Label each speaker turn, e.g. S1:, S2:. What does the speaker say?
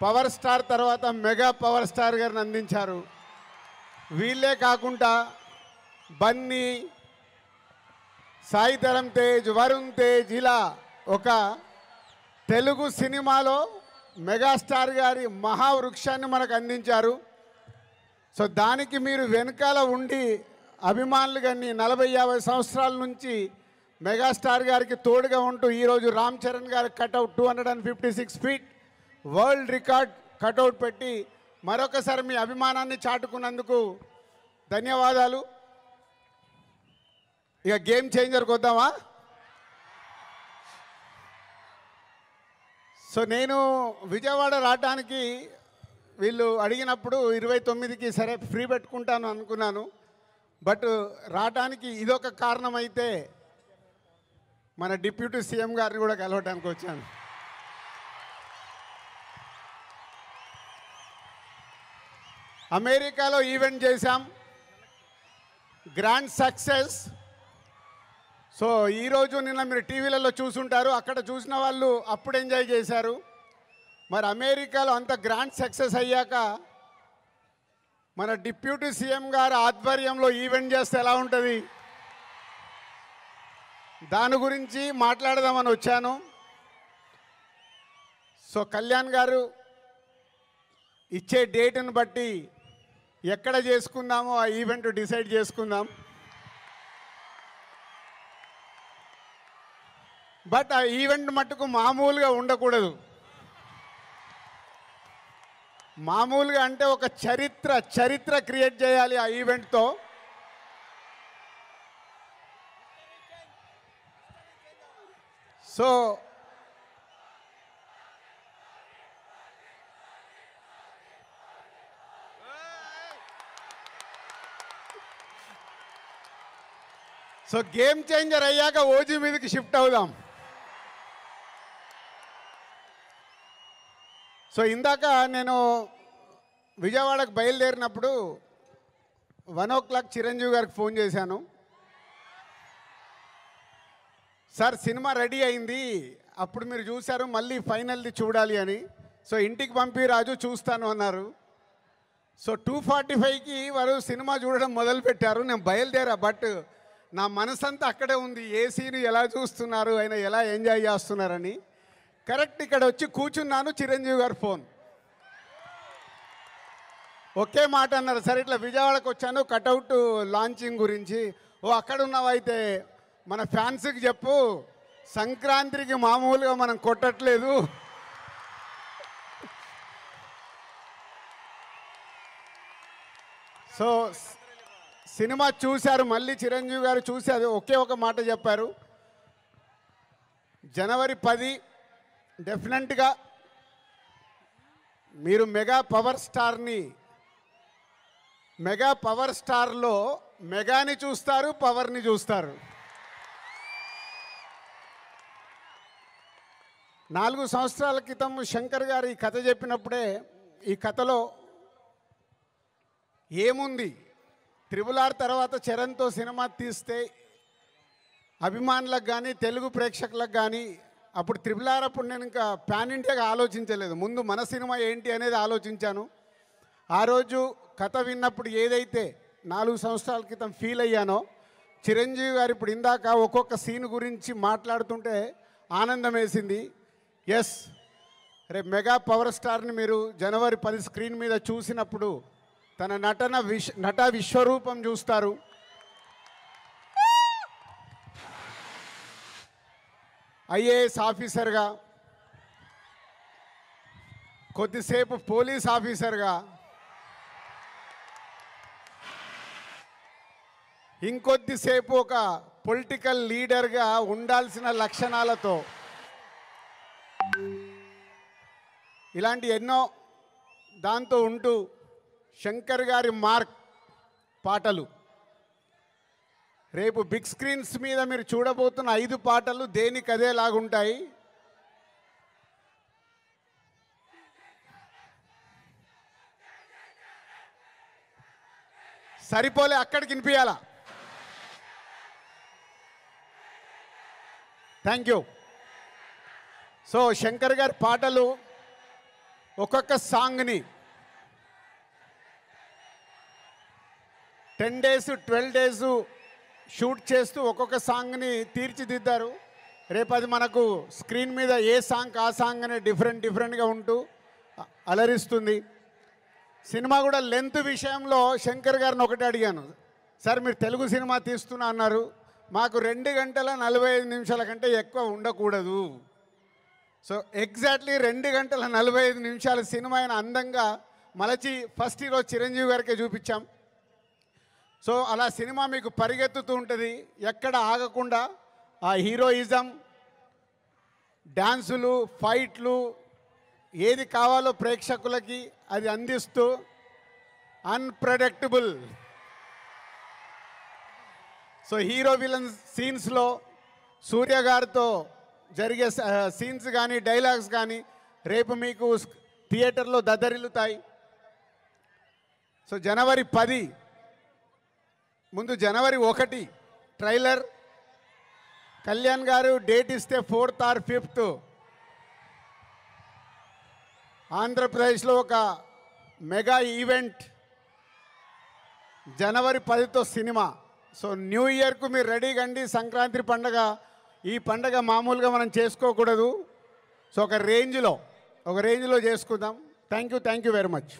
S1: Power star తర్వాత mega power star గారిని అందించారు. వీళ్ళే కాకుండా బన్నీ, సాయి ధరమ్ తేజ్, వరుణ్ తేజ్, ఇలా ఒక తెలుగు సినిమాలో మెగాస్టార్ గారి మహావృక్షాన్ని మనకు అందించారు. సో దానికి మీరు వెనకాల ఉండి అభిమానులు కానీ 40-50 సంవత్సరాల నుంచి మెగాస్టార్ గారికి తోడుగా ఉంటూ ఈరోజు రామ్ చరణ్ గారి cutout 256 feet world record cutout పెట్టి మరొకసారి మీ అభిమానాన్ని చాటుకున్నందుకు ధన్యవాదాలు. ఇక గేమ్ చేంజర్కి వద్దామా? సో నేను విజయవాడ రావడానికి వీళ్ళు అడిగినప్పుడు 29కి సరే ఫ్రీ పెట్టుకుంటాను అనుకున్నాను. బట్ రావడానికి ఇదొక కారణం అయితే మన డిప్యూటీ సీఎం గారిని కూడా కలవడానికి వచ్చాను. అమెరికాలో ఈవెంట్ చేశాం, గ్రాండ్ సక్సెస్. సో ఈరోజు నిన్న మీరు టీవీలలో చూసుంటారు, అక్కడ చూసిన వాళ్ళు అప్పుడు ఎంజాయ్ చేశారు. మరి అమెరికాలో అంత గ్రాండ్ సక్సెస్ అయ్యాక మన డిప్యూటీ సీఎం గారు ఆధ్వర్యంలో ఈవెంట్ చేస్తే ఎలా ఉంటుంది, దాని గురించి మాట్లాడదామని వచ్చాను. సో కళ్యాణ్ గారు ఇచ్చే డేట్ని బట్టి ఎక్కడ చేసుకుందామో ఆ ఈవెంట్ డిసైడ్ చేసుకుందాం. బట్ ఆ ఈవెంట్ మట్టుకు మామూలుగా ఉండకూడదు. మామూలుగా అంటే ఒక చరిత్ర క్రియేట్ చేయాలి ఆ ఈవెంట్తో. సో గేమ్ చేంజర్ అయ్యాక ఓజీ మీదకి షిఫ్ట్ అవుదాం. సో ఇందాక నేను విజయవాడకు బయలుదేరినప్పుడు 1 o'clock చిరంజీవి గారికి ఫోన్ చేశాను. సార్ సినిమా రెడీ అయింది, అప్పుడు మీరు చూశారు, మళ్ళీ ఫైనల్ది చూడాలి అని. సో ఇంటికి పంపి రాజు చూస్తాను అన్నారు. సో 2:45కి వారు సినిమా చూడడం మొదలుపెట్టారు. నేను బయలుదేరా, బట్ నా మనసంతా అక్కడే ఉంది, ఏ సీను ఎలా చూస్తున్నారు, ఆయన ఎలా ఎంజాయ్ చేస్తున్నారని. కరెక్ట్ ఇక్కడ వచ్చి కూర్చున్నాను, చిరంజీవి గారు ఫోన్. ఒకే మాట అన్నారు, సరే ఇట్లా విజయవాడకు వచ్చాను కటౌట్ లాంచింగ్ గురించి. ఓ అక్కడ ఉన్నావైతే మన ఫ్యాన్స్కి చెప్పు, సంక్రాంతికి మామూలుగా మనం కొట్టట్లేదు, సో సినిమా చూశారు, మళ్ళీ చిరంజీవి గారు చూసి అది ఒకే ఒక మాట చెప్పారు, January 10 డెఫినెట్గా మీరు మెగా పవర్ స్టార్లో మెగాని చూస్తారు, పవర్ని చూస్తారు. 4 సంవత్సరాల క్రితం శంకర్ గారు ఈ కథ చెప్పినప్పుడే ఈ కథలో ఏముంది, RRR తర్వాత చరణ్తో సినిమా తీస్తే అభిమానులకు కానీ తెలుగు ప్రేక్షకులకు కానీ, అప్పుడు RRR అప్పుడు నేను ఇంకా పాన్ ఇండియాగా ఆలోచించలేదు, ముందు మన సినిమా ఏంటి అనేది ఆలోచించాను. ఆ రోజు కథ విన్నప్పుడు ఏదైతే 4 సంవత్సరాల క్రితం ఫీల్ అయ్యానో, చిరంజీవి గారు ఇప్పుడు ఇందాక ఒక్కొక్క సీన్ గురించి మాట్లాడుతుంటే ఆనందం వేసింది. ఎస్, రేపు మెగా పవర్ స్టార్ని మీరు January 10 స్క్రీన్ మీద చూసినప్పుడు తన నట విశ్వరూపం చూస్తారు. IAS ఆఫీసర్గా, కొద్దిసేపు పోలీస్ ఆఫీసర్గా, ఇంకొద్దిసేపు ఒక పొలిటికల్ లీడర్గా ఉండాల్సిన లక్షణాలతో ఇలాంటి ఎన్నో దాంతో ఉంటూ శంకర్ గారి మార్క్ పాటలు, రేపు బిగ్ స్క్రీన్స్ మీద మీరు చూడబోతున్న 5 పాటలు దేనికదేలాగుంటాయి. సరిపోలే, అక్కడికి వినిపించాలా. Thank you. సో శంకర్ గారి పాటలు ఒక్కొక్క సాంగ్ని 10 days 12 days షూట్ చేస్తూ ఒక్కొక్క సాంగ్ని తీర్చిదిద్దారు. రేపు అది మనకు స్క్రీన్ మీద ఏ సాంగ్ ఆ సాంగ్ అనే డిఫరెంట్గా ఉంటూ అలరిస్తుంది. సినిమా కూడా లెంత్ విషయంలో శంకర్ గారిని ఒకటి అడిగాను, సార్ మీరు తెలుగు సినిమా తీస్తున్నా అన్నారు, మాకు 2 గంటల 45 నిమిషాల కంటే ఎక్కువ ఉండకూడదు. సో ఎగ్జాక్ట్లీ 2 గంటల 45 నిమిషాల సినిమా అయిన అందంగా మలచి ఫస్ట్ ఈరోజు చిరంజీవి గారికే చూపించాం. సో అలా సినిమా మీకు పరిగెత్తుతూ ఉంటుంది, ఎక్కడ ఆగకుండా ఆ హీరోయిజం, డ్యాన్సులు, ఫైట్లు ఏది కావాలో ప్రేక్షకులకి అది అందిస్తూ అన్ప్రెడిక్టబుల్. సో హీరో విలన్ సీన్స్లో సూర్య గారితో జరిగే సీన్స్ కానీ డైలాగ్స్ కానీ రేపు మీకు థియేటర్లో దద్దరిల్లుతాయి. సో జనవరి 10 ముందు జనవరి 1 ట్రైలర్, కళ్యాణ్ గారు డేట్ ఇస్తే 4th or 5th ఆంధ్రప్రదేశ్లో ఒక మెగా ఈవెంట్, జనవరి 10తో సినిమా. సో న్యూ ఇయర్కు మీరు రెడీగా అండి. సంక్రాంతి పండగ, ఈ పండగ మామూలుగా మనం చేసుకోకూడదు. సో ఒక రేంజ్లో చేసుకుందాం. Thank you very much.